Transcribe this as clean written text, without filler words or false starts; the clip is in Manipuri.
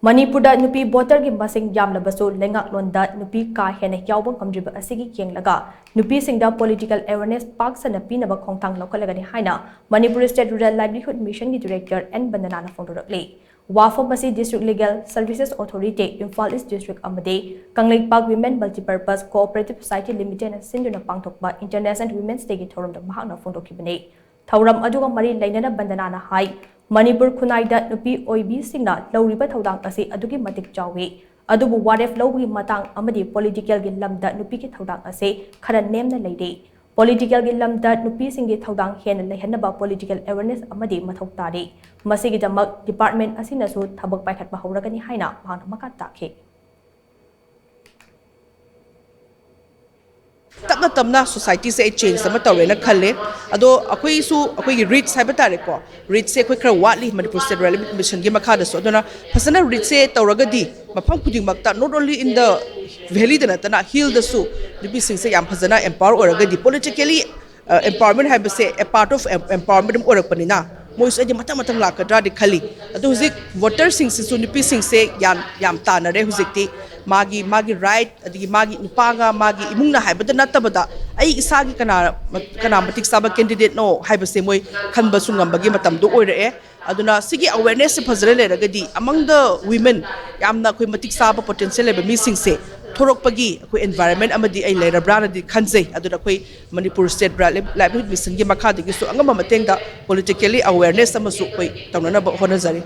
Manipur da Nupi voter gi masing yamlabasu Leingaklonda Nupi ka henna Yaoba ngamdriba asigi yenglaga Nupi Singda political awareness park Sanna pinaba khongthang loukhatlagani haina Manipuri State Rural Livelihood Mission gi Director N Bandana phongdorakli Wafo Masi District Legal Services Authority Imphal East District amade Kanglei Park Women Multipurpose Cooperative Society Limited and Sinduna pangthokba International Women's Day gi thorum da mahakna phongdokibani Thauram aduga mari Leingaklon Bandana hai Manipur Kunaida Nupi Oibi Singna Lauriba Thaudang asi adugi matik chawi adubu waref lawgi matang amadi political gi lamda Nupi ki thaudang ase khara nemna leide political gi lamda Nupi singi thaudang hen lehenaba political awareness amadi mathok tari masigi damak department asina su thabak paikhat ba hauragani haina bhang maka takhe तब तबना सोसाइटी से चेंज सम तौरेना खले अदो अखोइसु अखोइ रिच हाइबा तारे को रिच से अखोइ खरा वाटली मणिपुर स्टेट रूरल मिशन गे मखा दसो अदोना फसना रिच से तौरगदी मफम खुदिंग मक्ता not only in the valley दना तना हिल दसु नुपी सिंग से याम फसना एम्पावर ओरगदी पॉलिटिकली एम्पावरमेंट हाइबा से ए पार्ट ऑफ एम्पावरमेंट ओरकपनिना मोइस अजे मतम मतम लाकद्रा दि खली अदो हुजिक वोटर सिंग से नुपी सिंग से याम तानरे हुजिकती मागी राइट अदगी मागी नुपागा मागी इमुंगना हाइबदा नतबदा आई इसागी कना मतिक साबा कैंडिडेट नो हाइबसे मोय खनबसु ngambagi matamdu oire aduna sigi awareness se phajre leragadi among the women yamna khoi matik saba potential leba mi singse thorokpagi khoi environment amadi ai lerabra di khanjei aduna khoi Manipur State Livelihood Mission gi makha digi su angama matengda politically awareness amasu khoi tawnana ba honajari